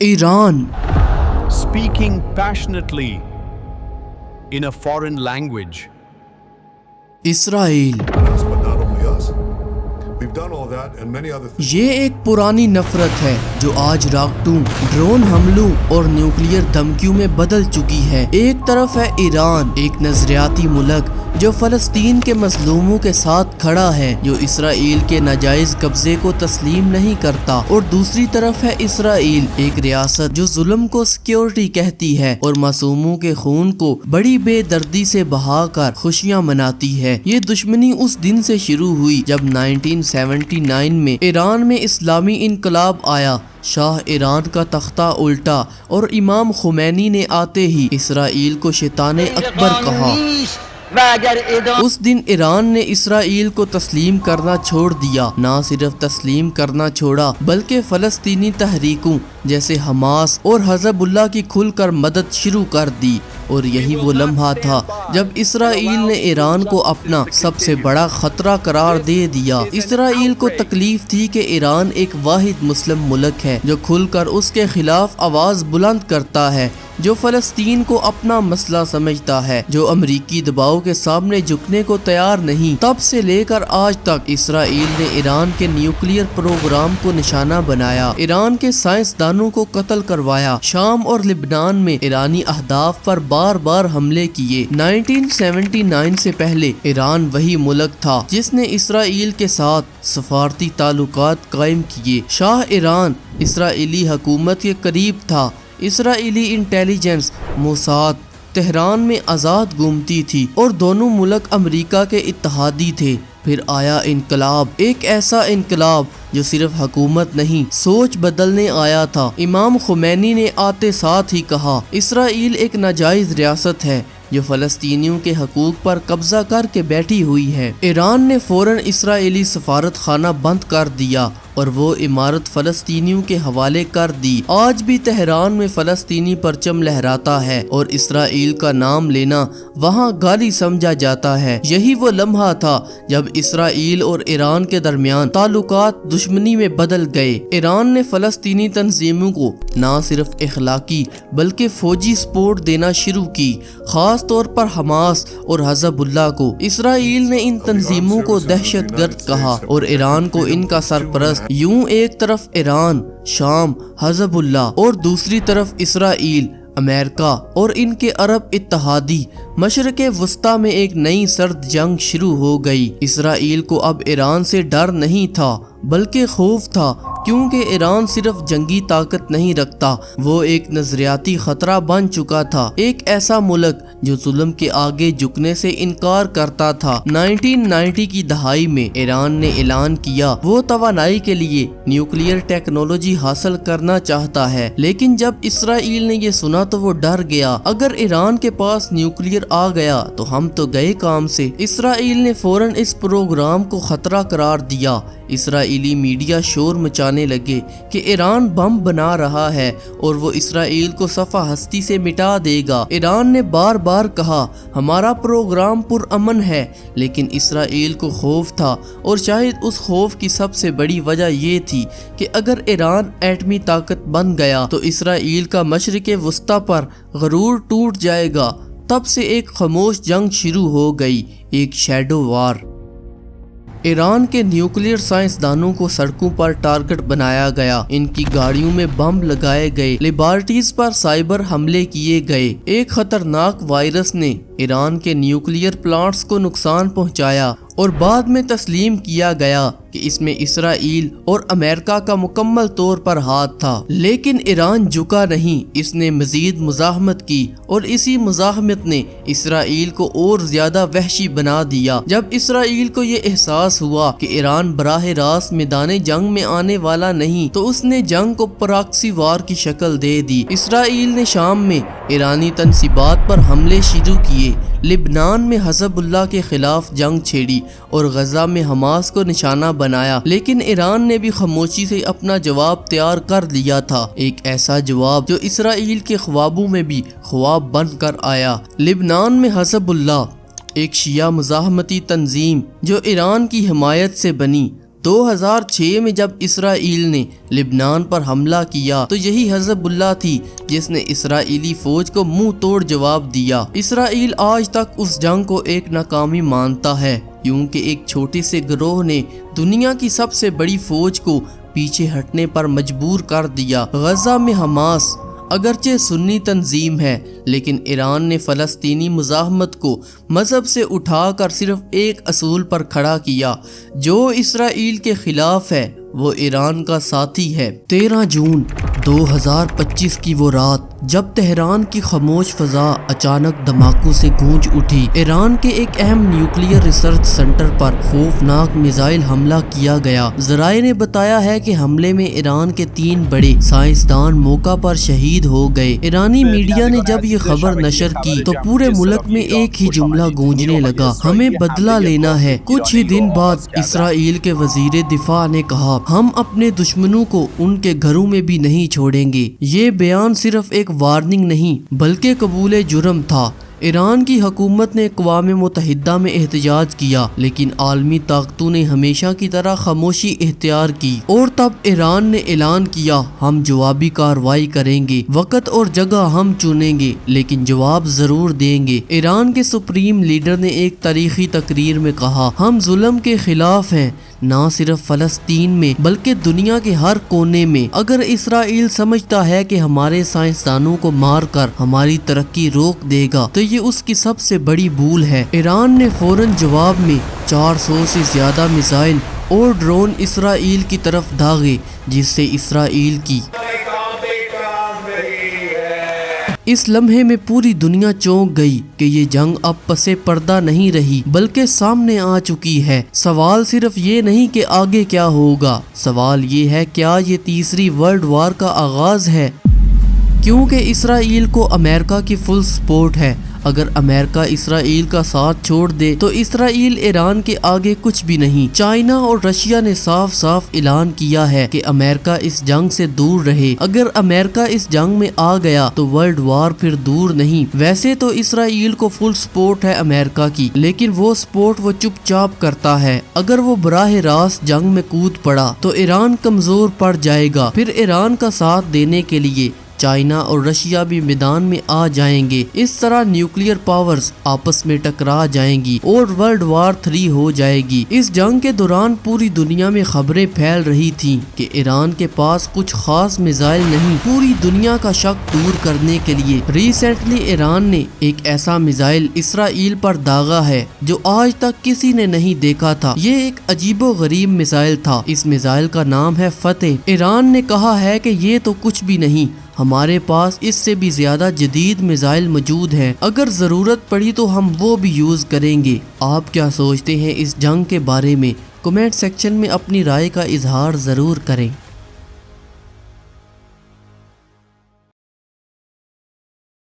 Iran. Speaking passionately in a foreign language. Israel. but not only us. We've done all that and many other things. یہ ایک پرانی نفرت ہے جو آج راکٹوں، ڈرون حملوں اور نیوکلیئر دھمکیوں میں بدل چکی ہے. ایک طرف ہے ایران، ایک نظریاتی ملک جو فلسطین کے مظلوموں کے ساتھ کھڑا ہے، جو اسرائیل کے ناجائز قبضے کو تسلیم نہیں کرتا، اور دوسری طرف ہے اسرائیل، ایک ریاست جو ظلم کو سیکیورٹی کہتی ہے اور معصوموں کے خون کو بڑی بے دردی سے بہا کر خوشیاں مناتی ہے. یہ دشمنی اس دن سے شروع ہوئی جب 1979 میں ایران میں اسلامی انقلاب آیا. شاہ ایران کا تختہ الٹا اور امام خمینی نے آتے ہی اسرائیل کو شیطان اکبر کہا. اس دن ایران نے اسرائیل کو تسلیم کرنا چھوڑ دیا. نہ صرف تسلیم کرنا چھوڑا بلکہ فلسطینی تحریکوں جیسے حماس اور حزب اللہ کی کھل کر مدد شروع کر دی. اور یہی وہ لمحہ تھا جب اسرائیل نے ایران کو اپنا سب سے بڑا خطرہ قرار دے دیا. اسرائیل کو تکلیف تھی کہ ایران ایک واحد مسلم ملک ہے جو کھل کر اس کے خلاف آواز بلند کرتا ہے، جو فلسطین کو اپنا مسئلہ سمجھتا ہے، جو امریکی دباؤ کے سامنے جھکنے کو تیار نہیں. تب سے لے کر آج تک اسرائیل نے ایران کے نیوکلیئر پروگرام کو نشانہ بنایا، ایران کے سائنسدانوں کو قتل کروایا، شام اور لبنان میں ایرانی اہداف پر بار بار حملے کیے. 1979 سے پہلے ایران وہی ملک تھا جس نے اسرائیل کے ساتھ سفارتی تعلقات قائم کیے. شاہ ایران اسرائیلی حکومت کے قریب تھا. اسرائیلی انٹیلیجنس موساد تہران میں آزاد گھومتی تھی اور دونوں ملک امریکہ کے اتحادی تھے. پھر آیا انقلاب، ایک ایسا انقلاب جو صرف حکومت نہیں سوچ بدلنے آیا تھا. امام خمینی نے آتے ساتھ ہی کہا اسرائیل ایک ناجائز ریاست ہے جو فلسطینیوں کے حقوق پر قبضہ کر کے بیٹھی ہوئی ہے. ایران نے فوراً اسرائیلی سفارت خانہ بند کر دیا اور وہ عمارت فلسطینیوں کے حوالے کر دی. آج بھی تہران میں فلسطینی پرچم لہراتا ہے اور اسرائیل کا نام لینا وہاں گالی سمجھا جاتا ہے. یہی وہ لمحہ تھا جب اسرائیل اور ایران کے درمیان تعلقات دشمنی میں بدل گئے. ایران نے فلسطینی تنظیموں کو نہ صرف اخلاقی بلکہ فوجی سپورٹ دینا شروع کی، خاص طور پر حماس اور حزب اللہ کو. اسرائیل نے ان تنظیموں کو دہشت گرد کہا اور ایران کو ان کا سرپرست. یوں ایک طرف ایران، شام، حزب اللہ اور دوسری طرف اسرائیل، امریکہ اور ان کے عرب اتحادی. مشرق وسطیٰ میں ایک نئی سرد جنگ شروع ہو گئی. اسرائیل کو اب ایران سے ڈر نہیں تھا بلکہ خوف تھا، کیونکہ ایران صرف جنگی طاقت نہیں رکھتا، وہ ایک نظریاتی خطرہ بن چکا تھا، ایک ایسا ملک جو ظلم کے آگے جھکنے سے انکار کرتا تھا. 1990 کی دہائی میں ایران نے اعلان کیا وہ توانائی کے لیے نیوکلیئر ٹیکنالوجی حاصل کرنا چاہتا ہے. لیکن جب اسرائیل نے یہ سنا تو وہ ڈر گیا. اگر ایران کے پاس نیوکلیئر آ گیا تو ہم تو گئے کام سے. اسرائیل نے فوراً اس پروگرام کو خطرہ قرار دیا. اسرائیلی میڈیا شور مچانے لگے کہ ایران بم بنا رہا ہے اور وہ اسرائیل کو صفحہ ہستی سے مٹا دے گا. ایران نے بار بار کہا ہمارا پروگرام پرامن ہے، لیکن اسرائیل کو خوف تھا، اور شاید اس خوف کی سب سے بڑی وجہ یہ تھی کہ اگر ایران ایٹمی طاقت بن گیا تو اسرائیل کا مشرق وسطیٰ پر غرور ٹوٹ جائے گا. تب سے ایک خاموش جنگ شروع ہو گئی، ایک شیڈو وار. ایران کے نیوکلیئر سائنسدانوں کو سڑکوں پر ٹارگٹ بنایا گیا، ان کی گاڑیوں میں بم لگائے گئے، لیبارٹیز پر سائبر حملے کیے گئے. ایک خطرناک وائرس نے ایران کے نیوکلیئر پلانٹس کو نقصان پہنچایا اور بعد میں تسلیم کیا گیا کہ اس میں اسرائیل اور امریکہ کا مکمل طور پر ہاتھ تھا. لیکن ایران جھکا نہیں، اس نے مزید مزاحمت کی اور اسی مزاحمت نے اسرائیل کو اور زیادہ وحشی بنا دیا. جب اسرائیل کو یہ احساس ہوا کہ ایران براہ راست میدان جنگ میں آنے والا نہیں تو اس نے جنگ کو پراکسی وار کی شکل دے دی. اسرائیل نے شام میں ایرانی تنصیبات پر حملے شروع کیے، لبنان میں حزب اللہ کے خلاف جنگ چھیڑی اور غزہ میں حماس کو نشانہ بنایا. لیکن ایران نے بھی خاموشی سے اپنا جواب تیار کر لیا تھا، ایک ایسا جواب جو اسرائیل کے خوابوں میں بھی خواب بن کر آیا. لبنان میں حزب اللہ، ایک شیعہ مزاحمتی تنظیم جو ایران کی حمایت سے بنی، 2006 میں جب اسرائیل نے لبنان پر حملہ کیا تو یہی حزب اللہ تھی جس نے اسرائیلی فوج کو منہ توڑ جواب دیا۔ اسرائیل آج تک اس جنگ کو ایک ناکامی مانتا ہے، کیونکہ ایک چھوٹے سے گروہ نے دنیا کی سب سے بڑی فوج کو پیچھے ہٹنے پر مجبور کر دیا۔ غزہ میں حماس اگرچہ سنی تنظیم ہے، لیکن ایران نے فلسطینی مزاحمت کو مذہب سے اٹھا کر صرف ایک اصول پر کھڑا کیا، جو اسرائیل کے خلاف ہے وہ ایران کا ساتھی ہے۔ 13 جون 2025 کی وہ رات جب تہران کی خاموش فضا اچانک دھماکوں سے گونج اٹھی۔ ایران کے ایک اہم نیوکلیئر ریسرچ سینٹر پر خوفناک میزائل حملہ کیا گیا۔ ذرائع نے بتایا ہے کہ حملے میں ایران کے 3 بڑے سائنسدان موقع پر شہید ہو گئے۔ ایرانی میڈیا نے جب یہ خبر نشر کی تو پورے ملک میں ایک ہی جملہ گونجنے لگا، ہمیں بدلہ لینا ہے۔ کچھ ہی دن بعد اسرائیل کے وزیر دفاع نے کہا، ہم اپنے دشمنوں کو ان کے گھروں میں بھی نہیں چھوڑیں گے۔ یہ بیان صرف ایک وارننگ نہیں بلکہ قبول جرم تھا۔ ایران کی حکومت نے اقوام متحدہ میں احتجاج کیا، لیکن عالمی طاقتوں نے ہمیشہ کی طرح خاموشی اختیار کی، اور تب ایران نے اعلان کیا، ہم جوابی کارروائی کریں گے، وقت اور جگہ ہم چنیں گے، لیکن جواب ضرور دیں گے۔ ایران کے سپریم لیڈر نے ایک تاریخی تقریر میں کہا، ہم ظلم کے خلاف ہیں، نہ صرف فلسطین میں بلکہ دنیا کے ہر کونے میں۔ اگر اسرائیل سمجھتا ہے کہ ہمارے سائنسدانوں کو مار کر ہماری ترقی روک دے گا تو یہ اس کی سب سے بڑی بھول ہے۔ ایران نے فوراً جواب میں 400 سے زیادہ میزائل اور ڈرون اسرائیل کی طرف داغے، جس سے اسرائیل کی اس لمحے میں پوری دنیا چونک گئی کہ یہ جنگ اب پس پردہ نہیں رہی بلکہ سامنے آ چکی ہے۔ سوال صرف یہ نہیں کہ آگے کیا ہوگا، سوال یہ ہے کیا یہ تیسری ورلڈ وار کا آغاز ہے؟ کیونکہ اسرائیل کو امریکہ کی فل سپورٹ ہے۔ اگر امریکہ اسرائیل کا ساتھ چھوڑ دے تو اسرائیل ایران کے آگے کچھ بھی نہیں۔ چائنا اور رشیا نے صاف صاف اعلان کیا ہے کہ امریکہ اس جنگ سے دور رہے۔ اگر امریکہ اس جنگ میں آ گیا تو ورلڈ وار پھر دور نہیں۔ ویسے تو اسرائیل کو فل سپورٹ ہے امریکہ کی، لیکن وہ سپورٹ وہ چپ چاپ کرتا ہے۔ اگر وہ براہ راست جنگ میں کود پڑا تو ایران کمزور پڑ جائے گا، پھر ایران کا ساتھ دینے کے لیے چائنا اور رشیا بھی میدان میں آ جائیں گے۔ اس طرح نیوکلیئر پاورز آپس میں ٹکرا جائیں گی اور ورلڈ وار 3 ہو جائے گی۔ اس جنگ کے دوران پوری دنیا میں خبریں پھیل رہی تھیں کہ ایران کے پاس کچھ خاص میزائل نہیں۔ پوری دنیا کا شک دور کرنے کے لیے ریسنٹلی ایران نے ایک ایسا میزائل اسرائیل پر داغا ہے جو آج تک کسی نے نہیں دیکھا تھا۔ یہ ایک عجیب و غریب میزائل تھا۔ اس میزائل کا نام ہے فتح۔ ایران نے کہا ہے کہ یہ تو کچھ بھی نہیں، ہمارے پاس اس سے بھی زیادہ جدید میزائل موجود ہیں، اگر ضرورت پڑی تو ہم وہ بھی یوز کریں گے۔ آپ کیا سوچتے ہیں اس جنگ کے بارے میں؟ کمنٹ سیکشن میں اپنی رائے کا اظہار ضرور کریں۔